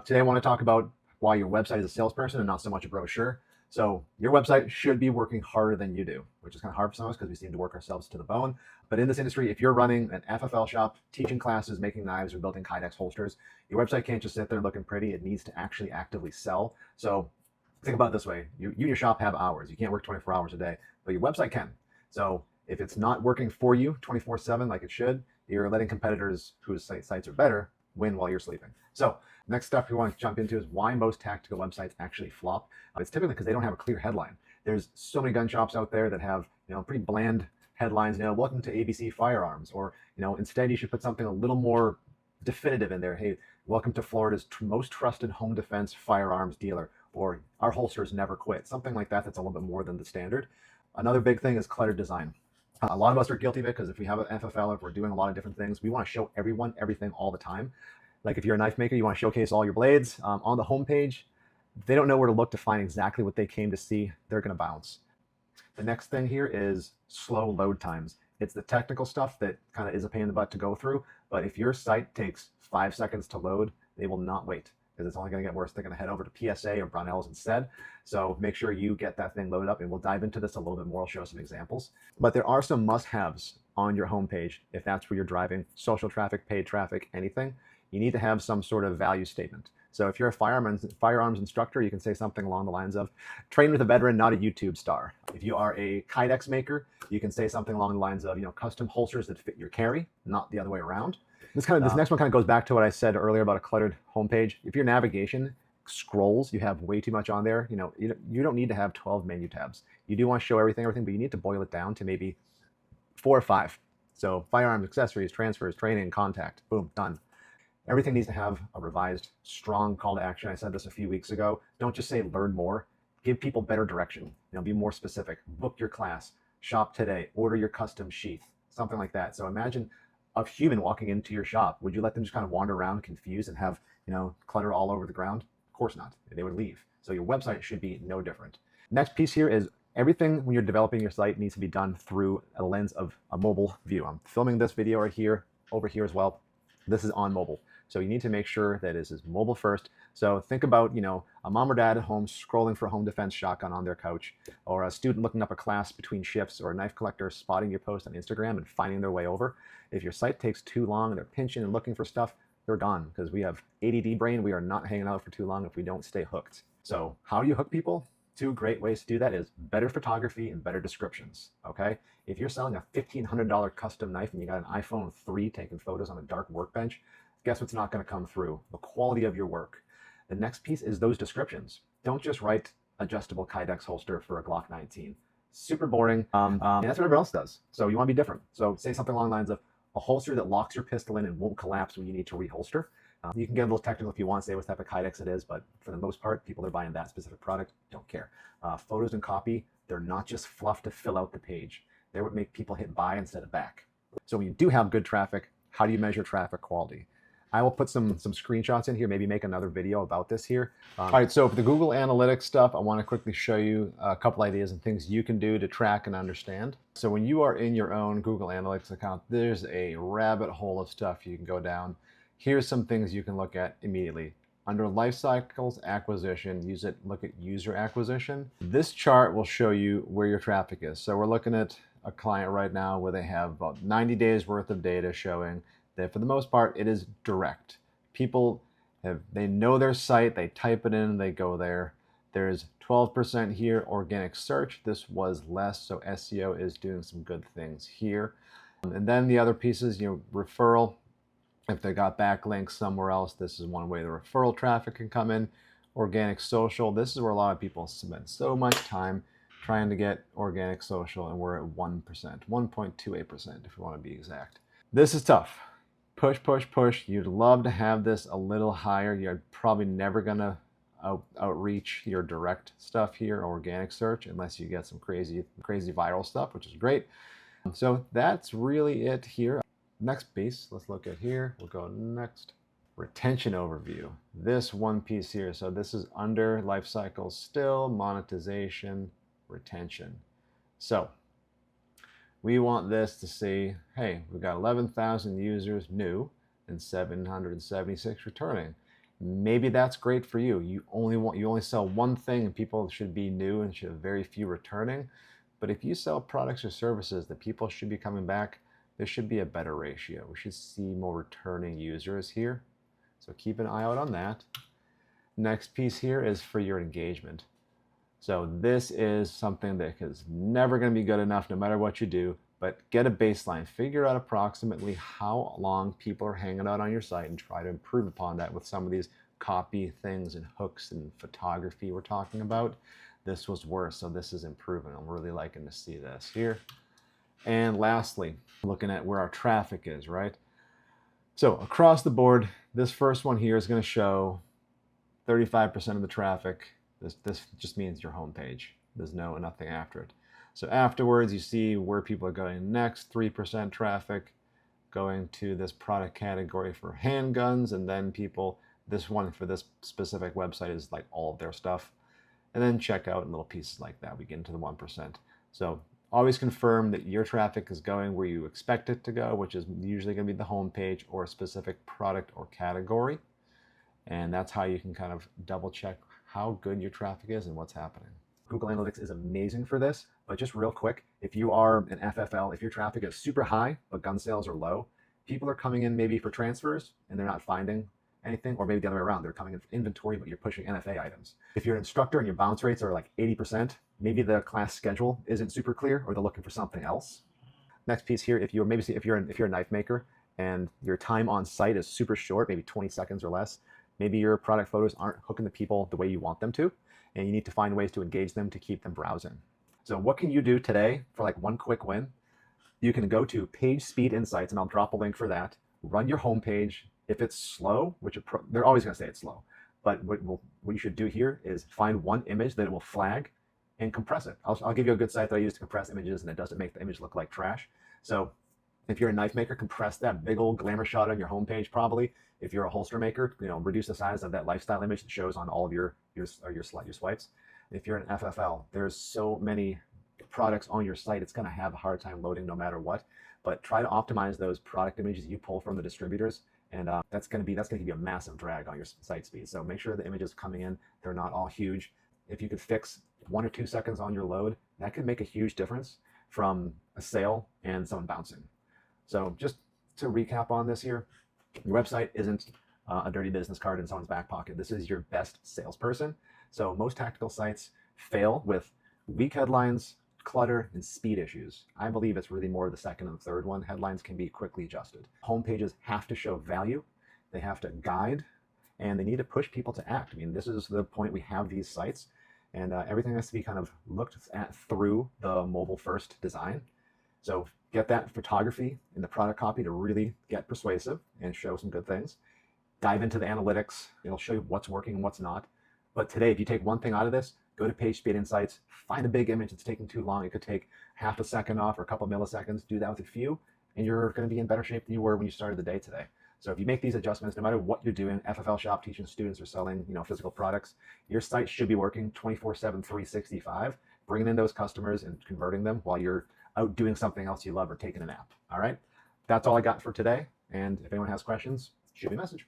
Today I want to talk about why your website is a salesperson and not so much a brochure. So your website should be working harder than you do, which is kind of hard for some of us because we seem to work ourselves to the bone. But in this industry, if you're running an FFL shop, teaching classes, making knives, or building Kydex holsters, your website can't just sit there looking pretty. It needs to actually actively sell. So think about it this way. You and your shop have hours. You can't work 24 hours a day, but your website can. So if it's not working for you 24/7 like it should, you're letting competitors whose sites are better win while you're sleeping. So next stuff we want to jump into is why most tactical websites actually flop. It's typically because they don't have a clear headline. There's so many gun shops out there that have pretty bland headlines. Welcome to ABC Firearms, or instead you should put something a little more definitive in there. Hey, welcome to Florida's most trusted home defense firearms dealer, or our holsters never quit. Something like that. That's a little bit more than the standard. Another big thing is cluttered design. A lot of us are guilty of it because if we have an FFL, if we're doing a lot of different things, we want to show everyone everything all the time. Like if you're a knife maker, you want to showcase all your blades. On the homepage, they don't know where to look to find exactly what they came to see. They're going to bounce. The next thing here is slow load times. It's the technical stuff that kind of is a pain in the butt to go through. But if your site takes 5 seconds to load, they will not wait, because it's only going to get worse. They're going to head over to PSA or Brownells instead. So make sure you get that thing loaded up, and we'll dive into this a little bit more. I'll show some examples. But there are some must-haves on your homepage if that's where you're driving social traffic, paid traffic, anything. You need to have some sort of value statement. So if you're a firearms instructor, you can say something along the lines of, train with a veteran, not a YouTube star. If you are a Kydex maker, you can say something along the lines of, custom holsters that fit your carry, not the other way around. This next one kind of goes back to what I said earlier about a cluttered homepage. If your navigation scrolls, you have way too much on there. You don't need to have 12 menu tabs. You do want to show everything, but you need to boil it down to maybe 4 or 5. So firearms, accessories, transfers, training, contact, boom, done. Everything needs to have a revised, strong call to action. I said this a few weeks ago. Don't just say learn more. Give people better direction. Be more specific. Book your class. Shop today. Order your custom sheath. Something like that. So imagine a human walking into your shop. Would you let them just kind of wander around confused and have clutter all over the ground? Of course not. They would leave. So your website should be no different. Next piece here is everything when you're developing your site needs to be done through a lens of a mobile view. I'm filming this video right here, over here as well. This is on mobile. So you need to make sure that this is mobile first. So think about, a mom or dad at home scrolling for a home defense shotgun on their couch, or a student looking up a class between shifts, or a knife collector spotting your post on Instagram and finding their way over. If your site takes too long and they're pinching and looking for stuff, they're gone, because we have ADD brain. We are not hanging out for too long if we don't stay hooked. So how do you hook people? 2 great ways to do that is better photography and better descriptions, okay? If you're selling a $1,500 custom knife and you got an iPhone 3 taking photos on a dark workbench, guess what's not going to come through? The quality of your work. The next piece is those descriptions. Don't just write adjustable Kydex holster for a Glock 19. Super boring. And that's what everyone else does. So you want to be different. So say something along the lines of a holster that locks your pistol in and won't collapse when you need to reholster. You can get a little technical if you want, say what type of Kydex it is, but for the most part, people that are buying that specific product don't care. Photos and copy, they're not just fluff to fill out the page. They're what make people hit buy instead of back. So when you do have good traffic, how do you measure traffic quality? I will put some screenshots in here, maybe make another video about this here. All right, so for the Google Analytics stuff, I want to quickly show you a couple ideas and things you can do to track and understand. So when you are in your own Google Analytics account, there's a rabbit hole of stuff you can go down. Here's some things you can look at immediately. Under Life Cycles Acquisition, look at User Acquisition. This chart will show you where your traffic is. So we're looking at a client right now where they have about 90 days worth of data showing that for the most part, it is direct. People they know their site, they type it in, they go there. There's 12% here, organic search. This was less, so SEO is doing some good things here. And then the other pieces, referral. If they got backlinks somewhere else, this is one way the referral traffic can come in. Organic social, this is where a lot of people spend so much time trying to get organic social, and we're at 1%, 1.28% if you want to be exact. This is tough. Push, push, push. You'd love to have this a little higher. You're probably never going to outreach your direct stuff here, organic search, unless you get some crazy viral stuff, which is great. So that's really it here. Next piece, let's look at here. We'll go next. Retention overview. This one piece here. So this is under life cycles still, monetization, retention. So we want this to see, hey, we've got 11,000 users new and 776 returning. Maybe that's great for you. You only sell one thing and people should be new and should have very few returning. But if you sell products or services that people should be coming back, there should be a better ratio. We should see more returning users here. So keep an eye out on that. Next piece here is for your engagement. So this is something that is never going to be good enough no matter what you do, but get a baseline. Figure out approximately how long people are hanging out on your site and try to improve upon that with some of these copy things and hooks and photography we're talking about. This was worse, so this is improving. I'm really liking to see this here. And lastly, looking at where our traffic is, right? So across the board, this first one here is going to show 35% of the traffic. This just means your homepage. There's nothing after it. So afterwards, you see where people are going next. 3% traffic going to this product category for handguns, and then this one for this specific website is like all of their stuff. And then checkout and little pieces like that. We get into the 1%. So always confirm that your traffic is going where you expect it to go, which is usually going to be the homepage or a specific product or category. And that's how you can kind of double check how good your traffic is and what's happening. Google Analytics is amazing for this, but just real quick, if you are an FFL, if your traffic is super high, but gun sales are low, people are coming in maybe for transfers and they're not finding anything, or maybe the other way around, they're coming in for inventory, but you're pushing NFA items. If you're an instructor and your bounce rates are like 80%, maybe the class schedule isn't super clear or they're looking for something else. Next piece here, if you're a knife maker and your time on site is super short, maybe 20 seconds or less, maybe your product photos aren't hooking the people the way you want them to, and you need to find ways to engage them to keep them browsing. So what can you do today for like one quick win? You can go to Page Speed Insights, and I'll drop a link for that. Run your homepage. If it's slow, which they're always going to say it's slow, but what you should do here is find one image that it will flag and compress it. I'll give you a good site that I use to compress images, and it doesn't make the image look like trash. So if you're a knife maker, compress that big old glamour shot on your homepage probably. If you're a holster maker, reduce the size of that lifestyle image that shows on all of your swipes. If you're an FFL, there's so many products on your site, it's going to have a hard time loading no matter what. But try to optimize those product images you pull from the distributors, and that's going to give you a massive drag on your site speed. So make sure the images coming in, they're not all huge. If you could fix 1 or 2 seconds on your load, that could make a huge difference from a sale and someone bouncing. So just to recap on this here, your website isn't a dirty business card in someone's back pocket. This is your best salesperson. So most tactical sites fail with weak headlines, clutter, and speed issues. I believe it's really more the second and the third one. Headlines can be quickly adjusted. Homepages have to show value. They have to guide, and they need to push people to act. I mean, this is the point we have these sites, and everything has to be kind of looked at through the mobile-first design. So get that photography in the product copy to really get persuasive and show some good things. Dive into the analytics. It'll show you what's working and what's not. But today, if you take one thing out of this, go to Page Speed Insights, find a big image that's taking too long. It could take half a second off or a couple milliseconds. Do that with a few, and you're going to be in better shape than you were when you started the day today. So if you make these adjustments, no matter what you're doing, FFL shop, teaching students or selling, physical products, your site should be working 24/7, 365, bringing in those customers and converting them while you're out doing something else you love or taking a nap. All right. That's all I got for today. And if anyone has questions, shoot me a message.